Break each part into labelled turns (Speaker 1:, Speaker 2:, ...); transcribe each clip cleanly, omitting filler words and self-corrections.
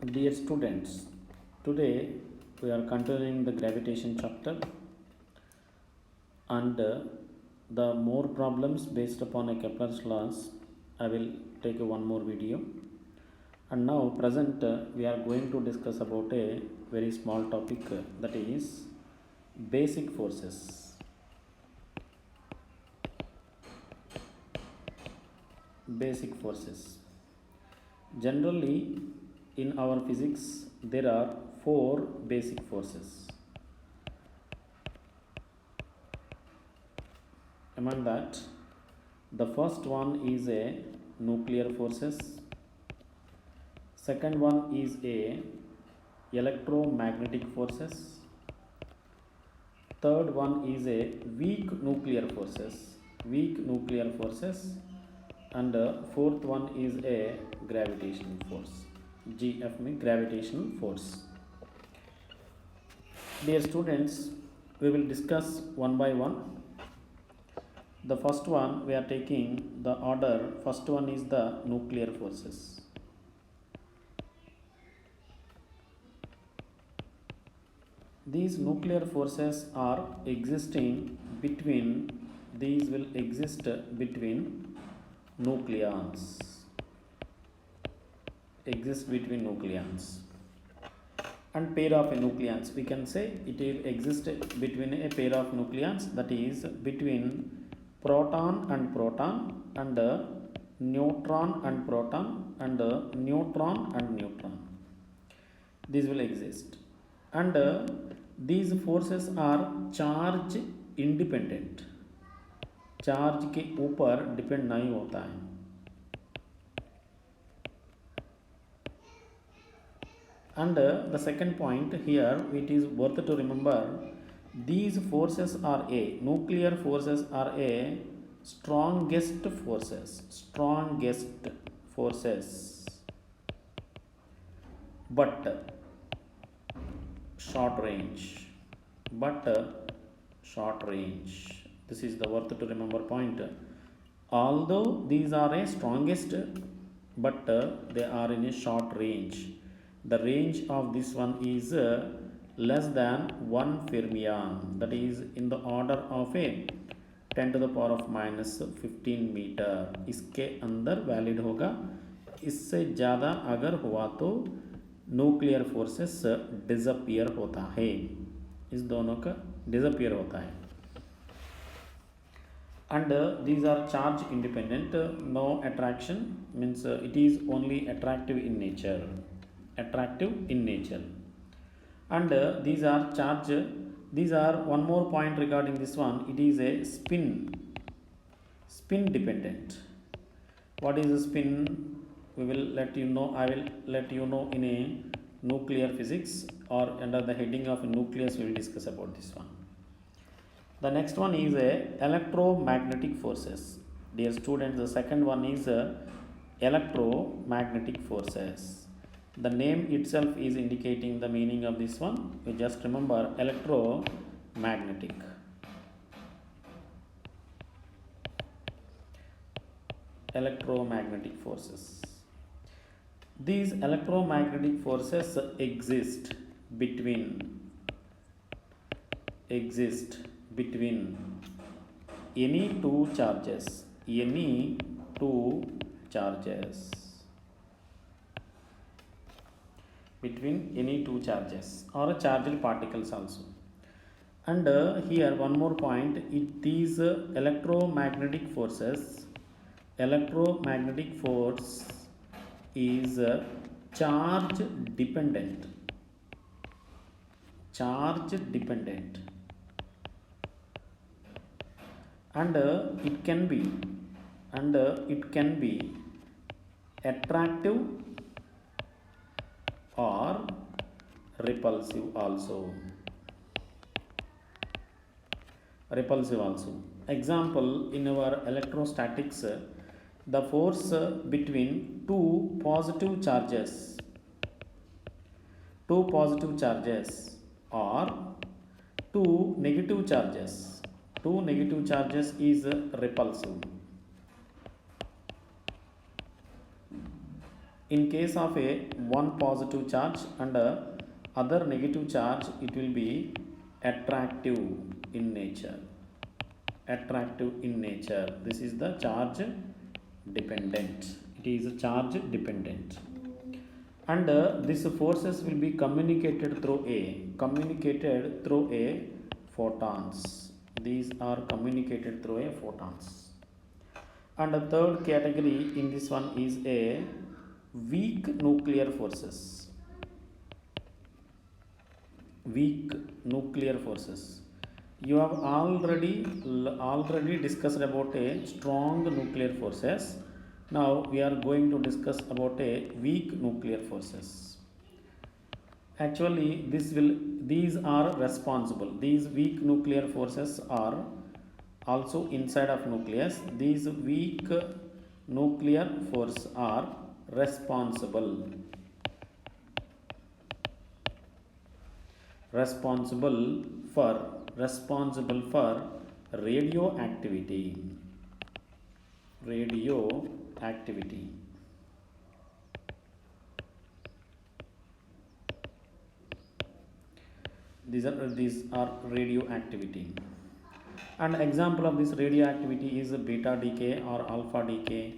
Speaker 1: Dear students, today we are continuing the gravitation chapter and the more problems based upon a Kepler's laws. I will take one more video. And now present we are going to discuss about a very small topic that is basic forces. Basic forces. Generally, in our physics, there are four basic forces. Among that, the first one is a nuclear forces. Second one is a electromagnetic forces. Third one is a weak nuclear forces. And fourth one is a gravitational force. GF means gravitational force. Dear students, we will discuss one by one. The first one we are taking the order. First one is the nuclear forces. These nuclear forces are existing between, these will exist between nucleons. And pair of nucleons, we can say it will exist between a pair of nucleons, that is between proton and proton and neutron and proton and neutron and neutron. These will exist, and these forces are charge independent. Charge के ऊपर depend नहीं होता है. And the second point here, it is worth to remember, these forces are nuclear forces are strongest forces, but short range. This is the worth to remember point. Although these are a strongest, but they are in a short range. The range of this one is less than 1 fermion, that is in the order of a 10 to the power of minus 15 metre. इसके अंदर valid होगा. इससे ज़्यादा अगर हुआ तो nuclear forces disappear होता है. इस दोनों का डिसअपियर होता है. And these are charge independent, no attraction, means it is only attractive in nature. And these are charge, these are one more point regarding this one, it is a spin dependent. What is a spin? We will let you know, I will let you know in a nuclear physics, or under the heading of nucleus we will discuss about this one. The next one is electromagnetic forces. Dear students, the second one is electromagnetic forces. The name itself is indicating the meaning of this one. You just remember electromagnetic. Electromagnetic forces. These electromagnetic forces exist between any two charges, or charged particles also. And here one more point, these electromagnetic force is charge dependent. And it can be attractive or repulsive also. Example, in our electrostatics, the force between two positive charges or two negative charges is repulsive. In case of a one positive charge and other negative charge, it will be attractive in nature. Attractive in nature. This is the charge dependent. It is a charge dependent. And these forces will be communicated through a photons. These are communicated through a photons. And the third category in this one is a weak nuclear forces. Weak nuclear forces. You have already discussed about a strong nuclear forces. Now we are going to discuss about a weak nuclear forces. Actually, these are responsible. These weak nuclear forces are also inside of nucleus. These weak nuclear forces are responsible for radioactivity. These are radioactivity. And example of this radioactivity is beta decay or alpha decay,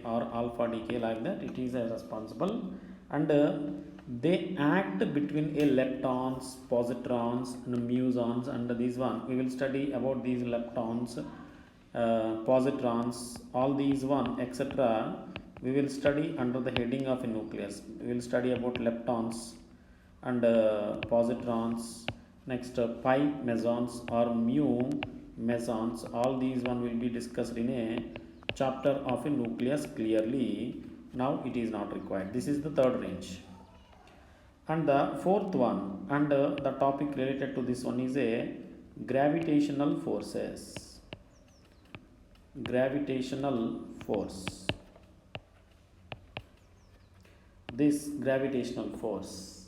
Speaker 1: or alpha decay, like that. It is responsible, and they act between a leptons, positrons, and musons. And this one we will study about these leptons, positrons, all these one, etc. We will study under the heading of a nucleus. We will study about leptons and positrons. Next, pi mesons or mu mesons. All these one will be discussed in a chapter of a nucleus clearly. Now it is not required. This is the third range. And the fourth one, and the topic related to this one is a gravitational forces. Gravitational force. This gravitational force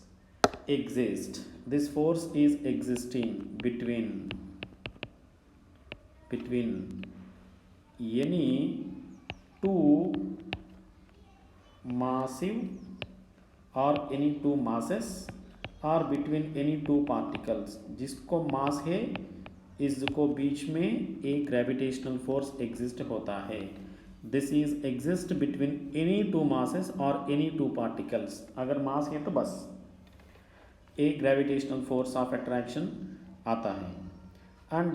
Speaker 1: exists. This force is existing between any two massive और any two masses और between any two particles. जिसको मास है इसको बीच में एक gravitational force exist होता है. This is exist between any two masses और एनी टू पार्टिकल्स. अगर मास है तो बस एक ग्रेविटेशनल फोर्स ऑफ अट्रैक्शन आता है. And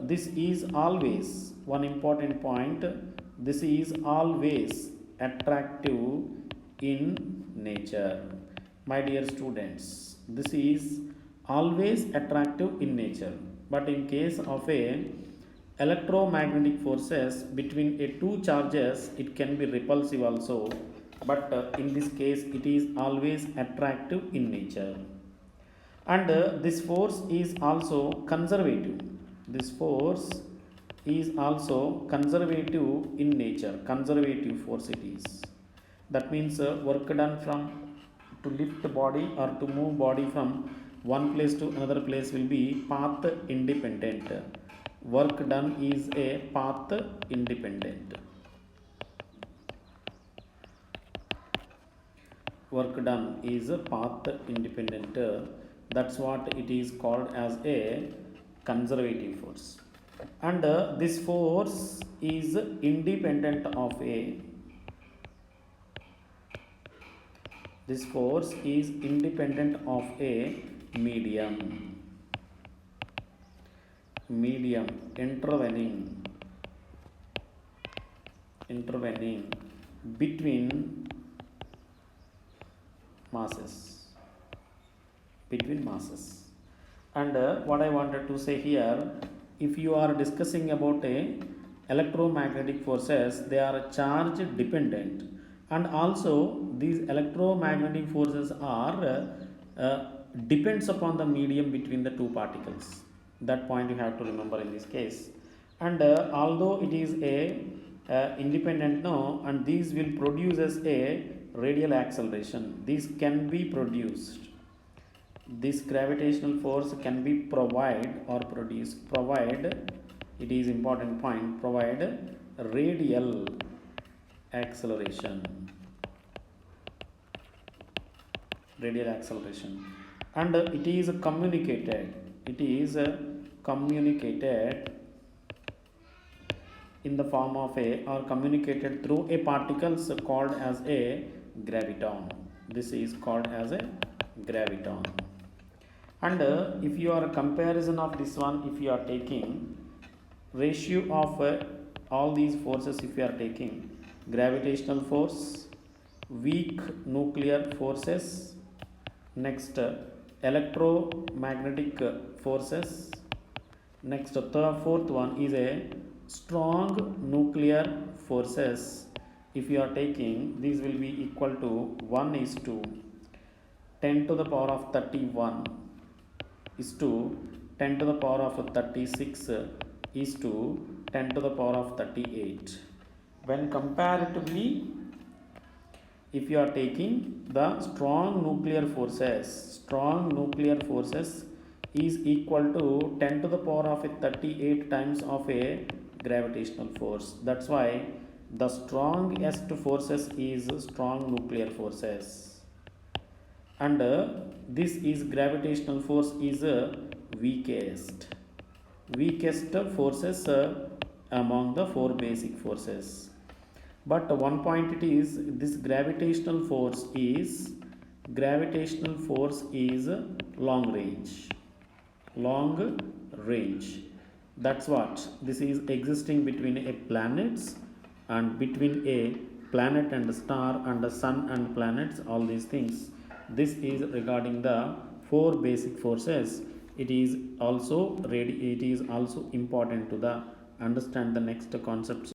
Speaker 1: this is always one important point, this is always attractive in nature. My dear students, this is always attractive in nature, but in case of a electromagnetic forces between a two charges, it can be repulsive also, but in this case it is always attractive in nature. And this force is also conservative. This force is also conservative in nature. Conservative force it is. That means work done from to lift body or to move body from one place to another place will be path independent. Work done is a path independent. Work done is a path independent. That's what it is called as a conservative force. And this force is independent of a This force is independent of a medium intervening between masses. And what I wanted to say here, if you are discussing about a electromagnetic forces, they are charge dependent. And also these electromagnetic forces are depends upon the medium between the two particles. That point you have to remember in this case. And although it is a independent now, and these will produce as a radial acceleration. These can be produced. This gravitational force can be provide, it is important point, provide radial acceleration. radial acceleration, and it is communicated, it is communicated in the form of a, or communicated through a particles called as a graviton. This is called as a graviton. And if you are a comparison of this one, if you are taking ratio of all these forces, if you are taking gravitational force, weak nuclear forces, next electromagnetic forces, next fourth one is a strong nuclear forces. If you are taking, these will be equal to 1 is to 10 to the power of 31 is to 10 to the power of 36 is to 10 to the power of 38. When comparatively, if you are taking the strong nuclear forces is equal to 10 to the power of 38 times of a gravitational force. That's why the strongest forces is strong nuclear forces, and this is gravitational force is weakest forces among the four basic forces. But one point it is, this gravitational force is long range. That's what this is existing between a planets, and between a planet and a star, and the sun and planets, all these things. This is regarding the four basic forces. It is also important to the understand the next concepts